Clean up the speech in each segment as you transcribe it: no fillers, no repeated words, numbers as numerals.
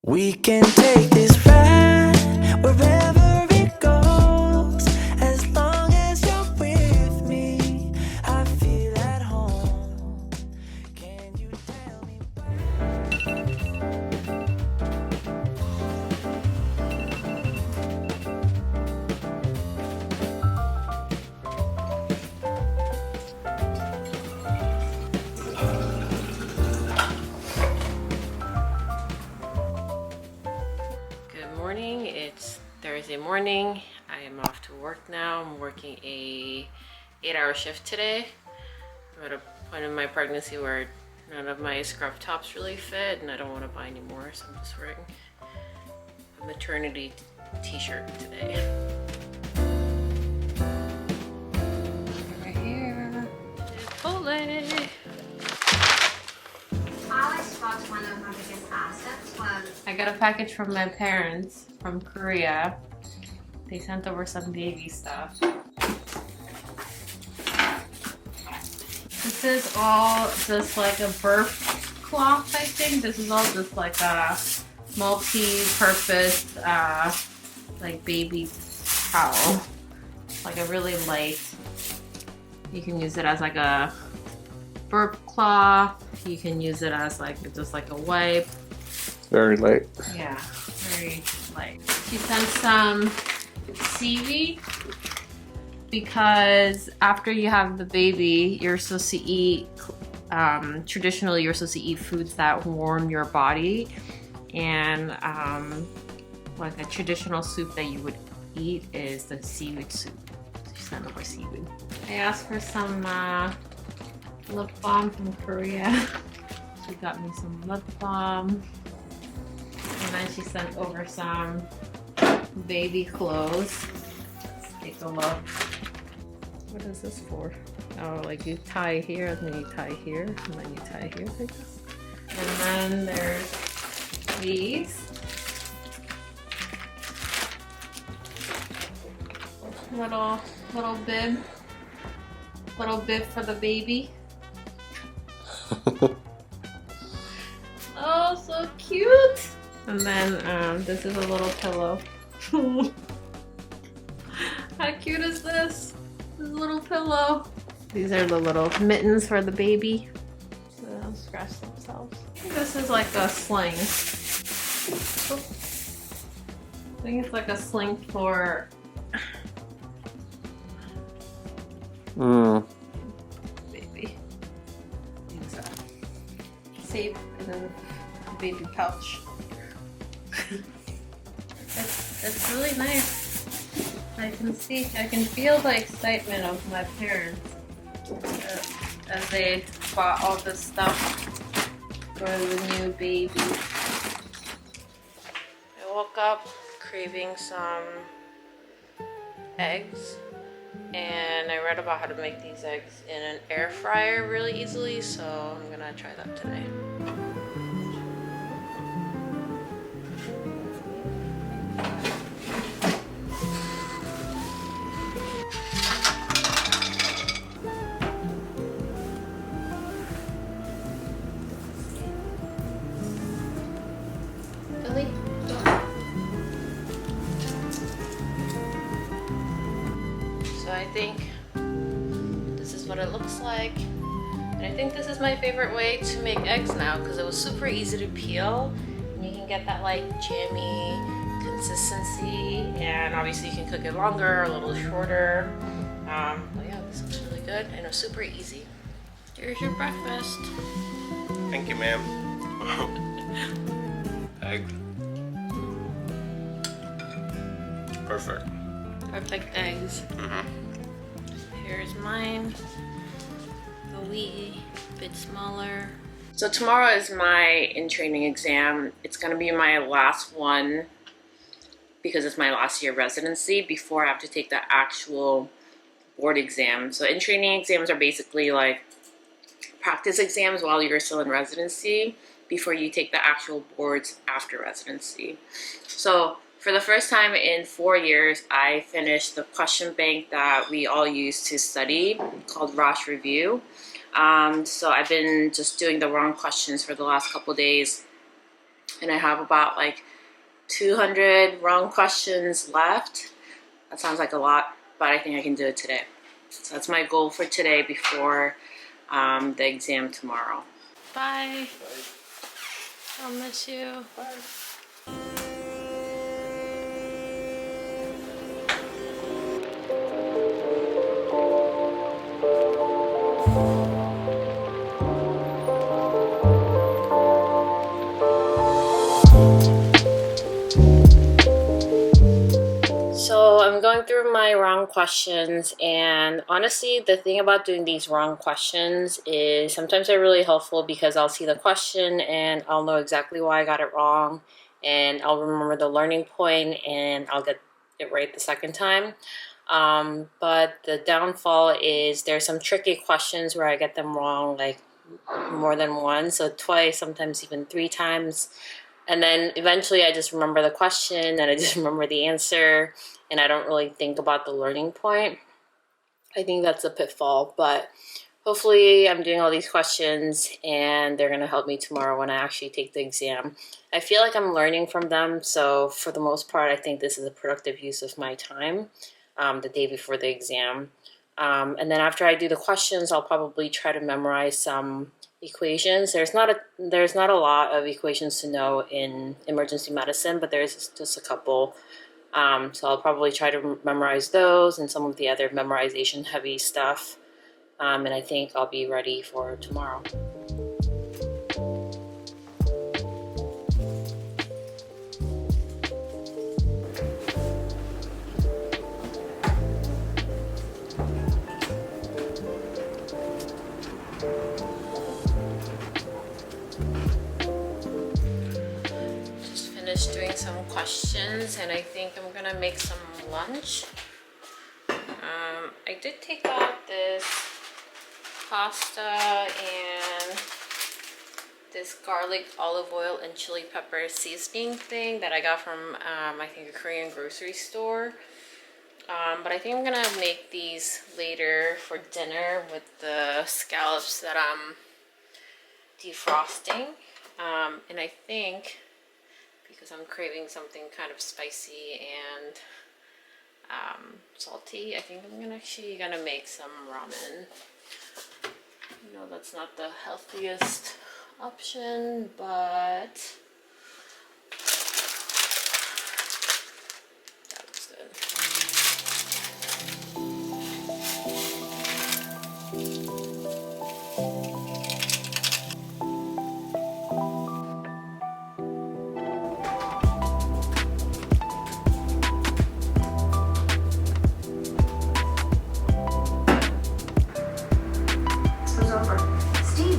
We can take this ride wherever it goes. As long as you're with me, I feel at home. Can you tell me? Good morning. It's Thursday morning. I am off to work now. I'm working a 8-hour shift today. I'm at a point in my pregnancy where none of my scrub tops really fit and I don't want to buy any more, so I'm just wearing a maternity t-shirt today. Right here, Chipotle. I always thought one of my biggest assets was I got a package from my parents from Korea. They sent over some baby stuff. This is all just like a birth cloth, I think. This is all just like a multi-purpose like baby towel. Like a really light. You can use it as like a burp cloth. You can use it as like just like a wipe. Very light. Yeah, very light. She sent some seaweed because after you have the baby, you're supposed to eat, traditionally you're supposed to eat foods that warm your body, and like a traditional soup that you would eat is the seaweed soup. She sent over seaweed. I asked for some lip balm from Korea. She got me some lip balm. And then she sent over some baby clothes. Let's take a look. What is this for? Oh, like you tie here and then you tie here and then you tie here like this. And then there's these. Little bib. Little bib for the baby. Oh, so cute! And then this is a little pillow. How cute is this? This little pillow. These are the little mittens for the baby. So they don't scratch themselves. I think this is like a sling. I think it's like a sling for baby. These are safe in the baby pouch. It's really nice. I can feel the excitement of my parents as they bought all this stuff for the new baby. I woke up craving some eggs, and I read about how to make these eggs in an air fryer really easily, so I'm gonna try that today. So I think this is what it looks like. And I think this is my favorite way to make eggs now because it was super easy to peel. And you can get that like jammy consistency, and obviously you can cook it longer, a little shorter. But yeah, this looks really good and it was super easy. Here's your breakfast. Thank you, ma'am. Egg. Perfect. Perfect eggs. Here's mine. A wee bit smaller. So tomorrow is my in-training exam. It's gonna be my last one because it's my last year residency before I have to take the actual board exam. So in-training exams are basically like practice exams while you're still in residency before you take the actual boards after residency. So for the first time in 4 years, I finished the question bank that we all use to study called Rosh Review. So I've been just doing the wrong questions for the last couple days. and I have about like 200 wrong questions left. That sounds like a lot, but I think I can do it today. So that's my goal for today before the exam tomorrow. Bye. I'll miss you. Bye. So I'm going through my wrong questions, and honestly the thing about doing these wrong questions is sometimes they're really helpful because I'll see the question and I'll know exactly why I got it wrong, and I'll remember the learning point and I'll get it right the second time. But the downfall is there's some tricky questions where I get them wrong like more than once, so twice, sometimes even 3 times. And then eventually I just remember the question and I just remember the answer and I don't really think about the learning point. I think that's a pitfall, but hopefully I'm doing all these questions and they're gonna help me tomorrow when I actually take the exam. I feel like I'm learning from them, so for the most part I think this is a productive use of my time the day before the exam. And then after I do the questions, I'll probably try to memorize some equations. There's not a lot of equations to know in emergency medicine, but there's just a couple. So I'll probably try to memorize those and some of the other memorization heavy stuff. And I think I'll be ready for tomorrow. Doing some questions and I think I'm gonna make some lunch. I did take out this pasta and this garlic, olive oil, and chili pepper seasoning thing that I got from I think a Korean grocery store. But I think I'm gonna make these later for dinner with the scallops that I'm defrosting. And I think because I'm craving something kind of spicy and salty, I think I'm actually gonna make some ramen. You know, that's not the healthiest option, but that looks good.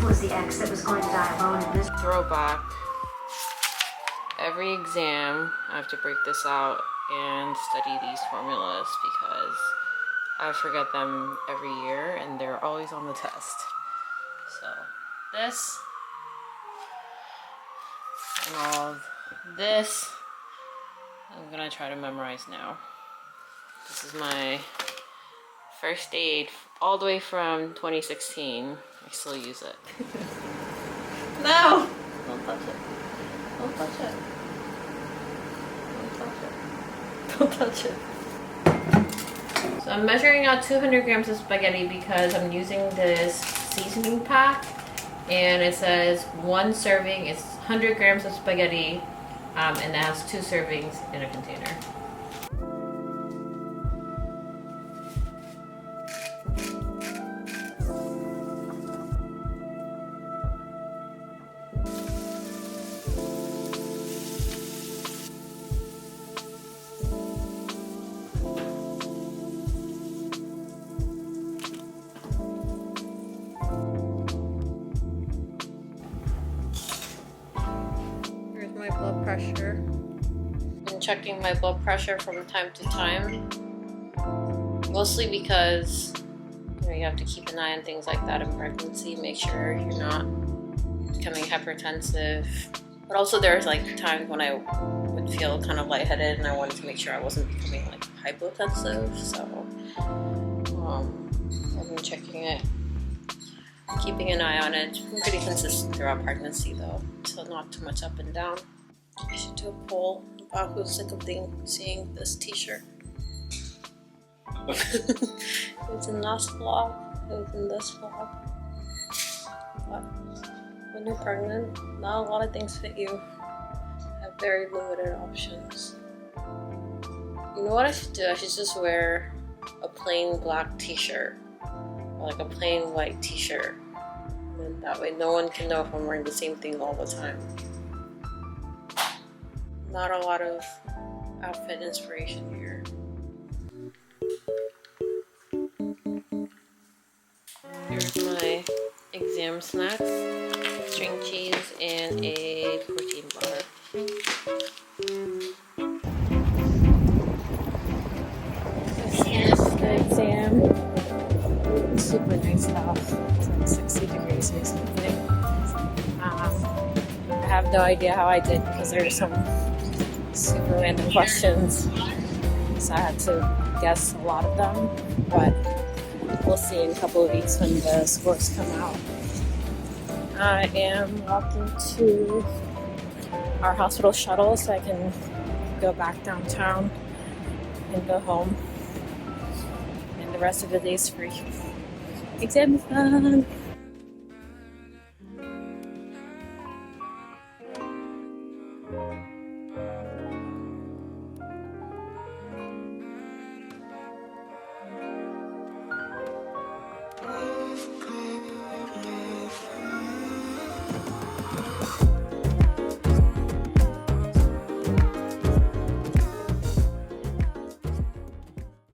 Was the ex that was going to die alone in this Throwback. Every exam I have to break this out and study these formulas because I forget them every year and they're always on the test. So this and all of this I'm gonna try to memorize now. This is my first aid all the way from 2016. I still use it. No! Don't touch it. Don't touch it. Don't touch it. Don't touch it. So I'm measuring out 200 grams of spaghetti because I'm using this seasoning pack. And it says 1 serving is 100 grams of spaghetti. And it has 2 servings in a container. Blood pressure. I'm checking my blood pressure from time to time, mostly because you have to keep an eye on things like that in pregnancy, make sure you're not becoming hypertensive. But also there's like times when I would feel kind of lightheaded and I wanted to make sure I wasn't becoming like hypotensive, so I've been checking it, keeping an eye on it. I'm pretty consistent throughout pregnancy though, so not too much up and down. I should do a poll about who's sick of seeing this t-shirt. It was in last vlog, it was in this vlog. But when you're pregnant, not a lot of things fit you. Have very limited options. You know what I should do? I should just wear a plain black t-shirt. Or like a plain white t-shirt. And that way no one can know if I'm wearing the same thing all the time. Not a lot of outfit inspiration here. Here's my exam snacks, string cheese, and a protein bar. This is the exam. Super nice out. It's like 60 degrees or something. I have no idea how I did because there are some super random questions. So I had to guess a lot of them, but we'll see in a couple of weeks when the scores come out. I am walking to our hospital shuttle so I can go back downtown and go home. And the rest of the day is free. Exam is done.